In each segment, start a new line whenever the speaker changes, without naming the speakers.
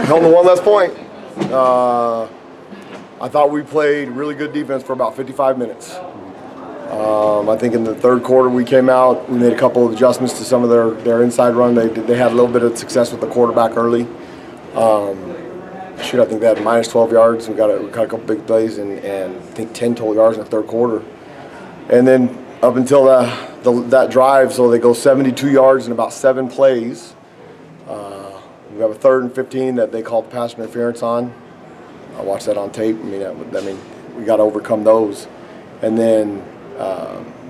held the one less point. I thought we played really good defense for about 55 minutes. I think in the third quarter we came out, we made a couple of adjustments to some of their inside run. They had a little bit of success with the quarterback early. I think they had minus 12 yards. We got a couple big plays and I think 10 total yards in the third quarter. And then up until that drive, so they go 72 yards in about 7 plays. We have a 3rd and 15 that they called pass interference on. I watched that on tape. I mean, we got to overcome those. And then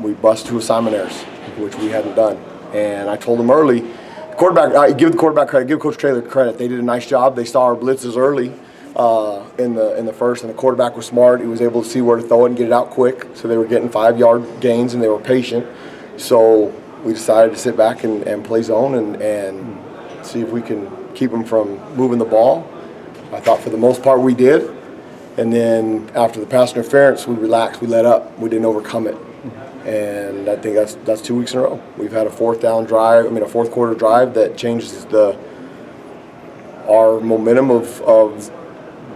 we bust 2 assignment errors, which we hadn't done. And I told them early, I give the quarterback credit, give Coach Traylor credit. They did a nice job. They saw our blitzes early in the first, and the quarterback was smart. He was able to see where to throw it and get it out quick. So they were getting 5-yard gains, and they were patient. So we decided to sit back and play zone and see if we can keep them from moving the ball. I thought for the most part we did. And then after the pass interference, we relaxed, we let up, we didn't overcome it. And I think that's 2 weeks in a row. We've had a fourth quarter drive that changes our momentum of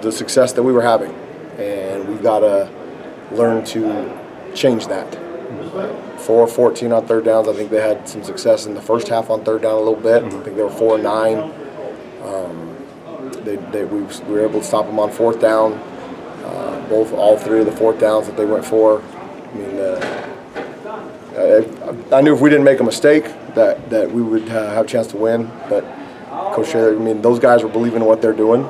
the success that we were having. And we've got to learn to change that. 4-14 on third downs. I think they had some success in the first half on third down a little bit. I think they were 4-9. We were able to stop them on fourth down. All 3 of the fourth downs that they went for. I knew if we didn't make a mistake that we would have a chance to win. But Coach Traylor, those guys were believing in what they're doing. I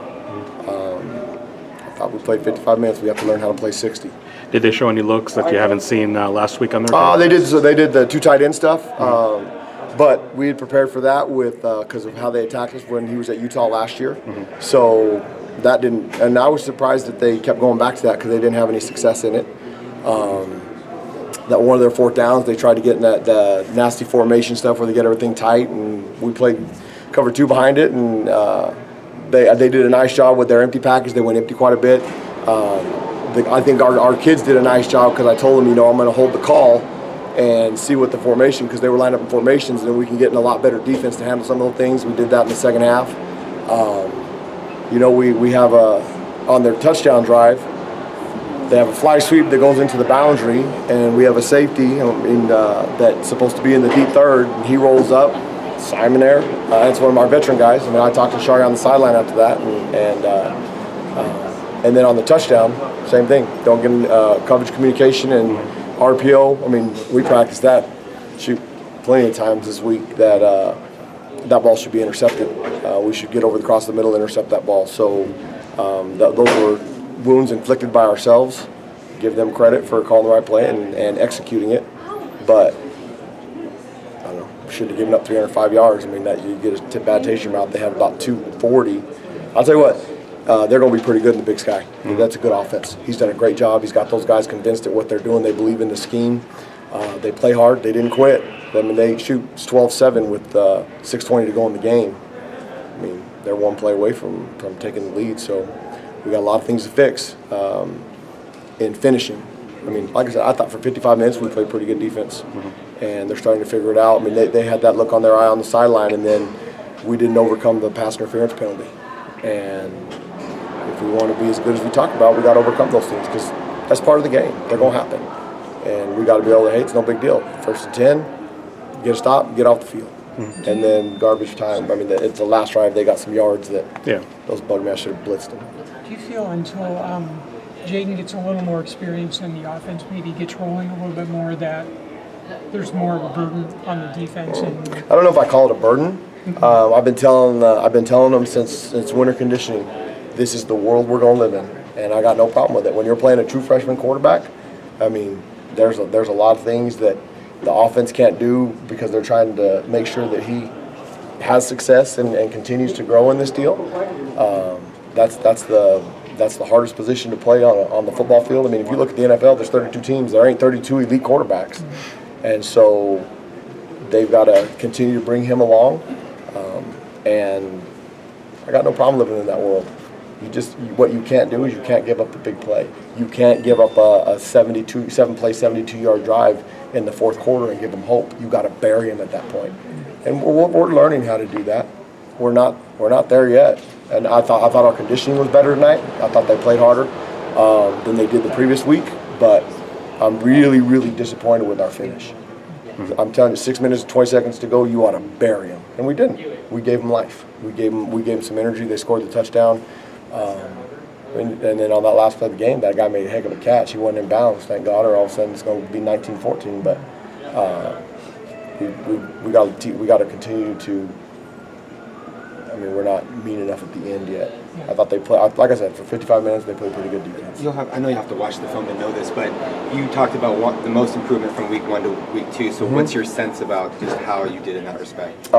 thought we played 55 minutes. We have to learn how to play 60.
Did they show any looks that you haven't seen last week on their game?
They did. So they did the 2 tight end stuff. But we had prepared for that because of how they attacked us when he was at Utah last year. So that didn't, and I was surprised that they kept going back to that because they didn't have any success in it. That one of their fourth downs, they tried to get in that nasty formation stuff where they get everything tight, and we played cover 2 behind it, and they did a nice job with their empty package. They went empty quite a bit. I think our kids did a nice job because I told them, I'm going to hold the call and see what the formation, because they were lined up in formations, and then we can get in a lot better defense to handle some of those things. We did that in the second half. We have on their touchdown drive, they have a fly sweep that goes into the boundary, and we have a safety that's supposed to be in the deep third, and he rolls up. Simon there, that's one of our veteran guys. I talked to Shari on the sideline after that, and then on the touchdown, same thing. Don't get in coverage communication and RPO. We practiced that plenty of times this week that ball should be intercepted. We should get over the cross the middle and intercept that ball. So those were wounds inflicted by ourselves. Give them credit for calling the right play and executing it. But I don't know, shouldn't have given up 305 yards. That you get a bad taste in your mouth. They have about 240. I'll tell you what, they're going to be pretty good in the Big Sky. That's a good offense. He's done a great job. He's got those guys convinced at what they're doing. They believe in the scheme. They play hard. They didn't quit. They shoot 12-7 with 6:20 to go in the game. They're one play away from taking the lead. So we got a lot of things to fix in finishing. Like I said, I thought for 55 minutes we played pretty good defense, and they're starting to figure it out. They had that look on their eye on the sideline, and then we didn't overcome the pass interference penalty. And if we want to be as good as we talked about, we got to overcome those things because that's part of the game. They're going to happen, and we got to be able to. Hey, it's no big deal. 1st and 10, get a stop, get off the field. And then garbage time. It's the last drive. They got some yards that those bugged me. I should have blitzed them.
Do you feel until Jaden gets a little more experience and the offense maybe gets rolling a little bit more that there's more of a burden on the defense?
I don't know if I call it a burden. I've been telling them since winter conditioning, this is the world we're going to live in, and I got no problem with it. When you're playing a true freshman quarterback, there's a lot of things that the offense can't do because they're trying to make sure that he has success and continues to grow in this deal. That's the hardest position to play on the football field. If you look at the NFL, there's 32 teams. There ain't 32 elite quarterbacks. And so they've got to continue to bring him along. And I got no problem living in that world. What you can't do is you can't give up the big play. You can't give up a 7-play, 72-yard drive in the fourth quarter and give them hope. You got to bury them at that point. And we're learning how to do that. We're not there yet. And I thought our conditioning was better tonight. I thought they played harder than they did the previous week. But I'm really, really disappointed with our finish. I'm telling you, 6 minutes and 20 seconds to go, you ought to bury them. And we didn't. We gave them life. We gave them some energy. They scored the touchdown. And then on that last play of the game, that guy made a heck of a catch. He wasn't in bounds, thank God, or all of a sudden it's going to be 19-14. But we got to continue to. I mean, we're not mean enough at the end yet. I thought they played, like I said, for 55 minutes they played pretty good defense.
I know you have to watch the film to know this, but you talked about the most improvement from week 1 to week 2. So what's your sense about just how you did in that respect?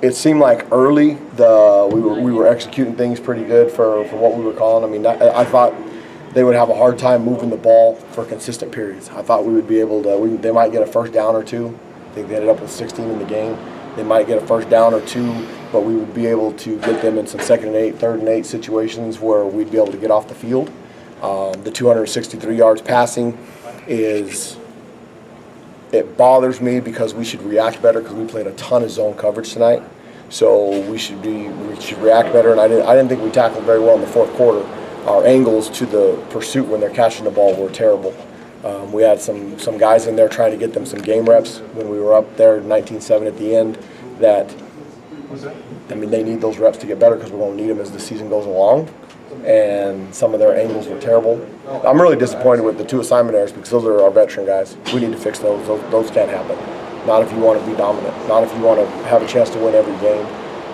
It seemed like early we were executing things pretty good for what we were calling. I mean, I thought they would have a hard time moving the ball for consistent periods. I thought we would be able to. They might get a first down or two. I think they ended up with 16 in the game. They might get a first down or two, but we would be able to get them in some 2nd and 8, 3rd and 8 situations where we'd be able to get off the field. The 263 yards passing it bothers me because we should react better because we played a ton of zone coverage tonight. So we should react better, and I didn't think we tackled very well in the 4th quarter. Our angles to the pursuit when they're catching the ball were terrible. We had some guys in there trying to get them some game reps when we were up there 19-7 at the end. I mean, they need those reps to get better because we're going to need them as the season goes along. And some of their angles were terrible. I'm really disappointed with the 2 assignment errors because those are our veteran guys. We need to fix those. Those can't happen. Not if you want to be dominant. Not if you want to have a chance to win every game.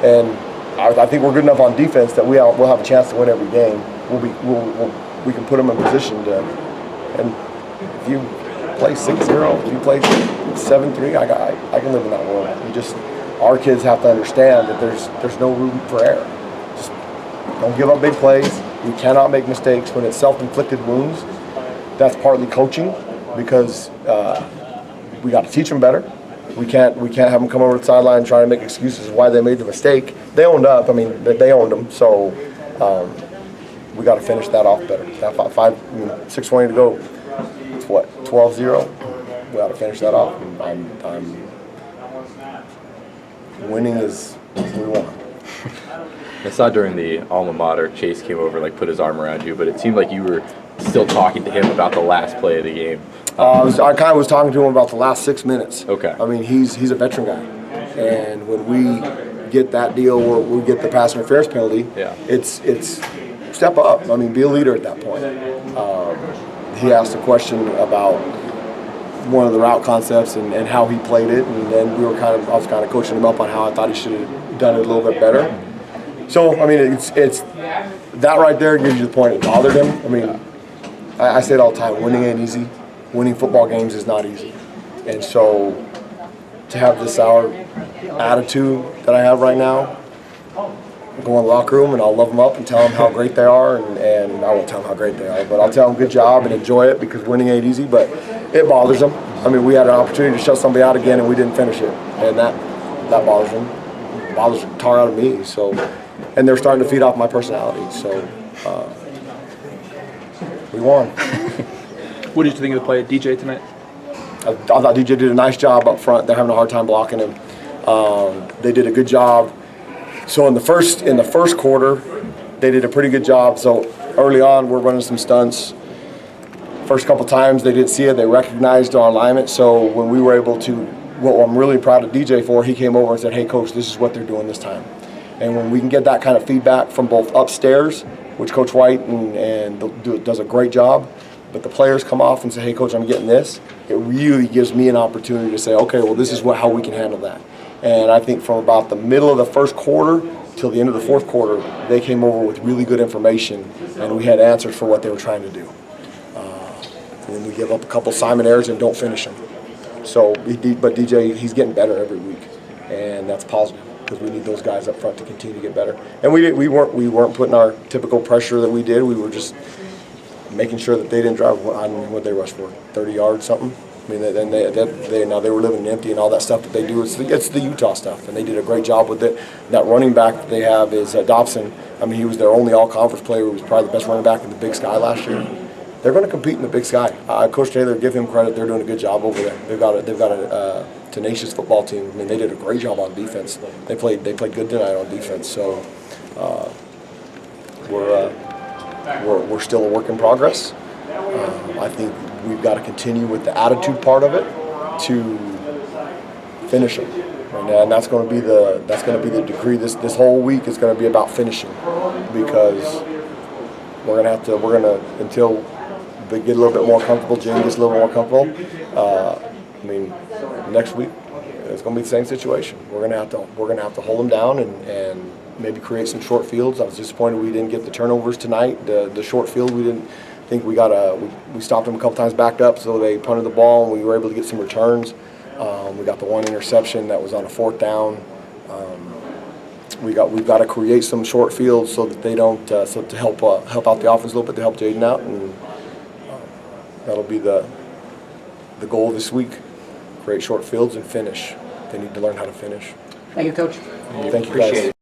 And I think we're good enough on defense that we'll have a chance to win every game. We can put them in position to. And if you play 6-0, if you play 7-3, I can live in that world. Our kids have to understand that there's no room for error. Just don't give up big plays. We cannot make mistakes when it's self-inflicted wounds. That's partly coaching because we got to teach them better. We can't have them come over to the sideline and try to make excuses why they made the mistake. They owned up. I mean, they owned them. So we got to finish that off better. 6:20 to go. It's what, 12-0? We got to finish that off. Winning is what we want.
I saw during the alma mater, Chase came over, put his arm around you, but it seemed like you were still talking to him about the last play of the game.
I kind of was talking to him about the last 6 minutes.
Okay.
I mean, he's a veteran guy, and when we get that deal where we get the pass interference penalty, it's step up. I mean, be a leader at that point. He asked a question about one of the route concepts and how he played it, and then I was kind of coaching him up on how I thought he should have done it a little bit better. So I mean, it's that right there gives you the point. It bothered him. I mean, I say it all the time. Winning ain't easy. Winning football games is not easy, and so to have this sour attitude that I have right now, I'll go in the locker room and I'll love them up and tell them how great they are, and I won't tell them how great they are, but I'll tell them good job and enjoy it because winning ain't easy, but it bothers them. I mean, we had an opportunity to shut somebody out again and we didn't finish it, and that bothers them. It bothers the tar out of me. So, and they're starting to feed off my personality. So we won.
What did you think of the play at DJ tonight?
I thought DJ did a nice job up front. They're having a hard time blocking him. They did a good job. So in the first quarter, they did a pretty good job. So early on, we're running some stunts. First couple times they didn't see it. They recognized our alignment. So when we were able to, what I'm really proud of DJ for, he came over and said, "Hey, coach, this is what they're doing this time." And when we can get that kind of feedback from both upstairs, which Coach White does a great job, but the players come off and say, "Hey, coach, I'm getting this," it really gives me an opportunity to say, "Okay, well, this is how we can handle that." And I think from about the middle of the first quarter till the end of the fourth quarter, they came over with really good information, and we had answers for what they were trying to do. And then we give up a couple Simon errors and don't finish them. So, but DJ, he's getting better every week, and that's positive because we need those guys up front to continue to get better. And we weren't putting our typical pressure that we did. We were just making sure that they didn't drive. I don't know what they rushed for, 30 yards something. I mean, they were living empty and all that stuff that they do. It's the Utah stuff, and they did a great job with it. That running back that they have is Dobson. I mean, he was their only all-conference player. He was probably the best running back in the Big Sky last year. They're going to compete in the Big Sky. Coach Taylor, give him credit. They're doing a good job over there. They've got a tenacious football team. I mean, they did a great job on defense. They played good tonight on defense. So We're still a work in progress. I think we've got to continue with the attitude part of it to finish them, and that's going to be the degree. This whole week is going to be about finishing, because we're gonna until they get a little bit more comfortable. Jim gets a little more comfortable. I mean, next week it's going to be the same situation. We're gonna have to hold them down and maybe create some short fields. I was disappointed we didn't get the turnovers tonight. The short field, we didn't think we stopped them a couple times backed up, so they punted the ball and we were able to get some returns. We got the one interception that was on a 4th down. We've got to create some short fields so that they don't so to help out the offense a little bit, to help Jaden out, and that'll be the goal this week. Create short fields and finish. They need to learn how to finish.
Thank you, Coach.
Thank you, guys.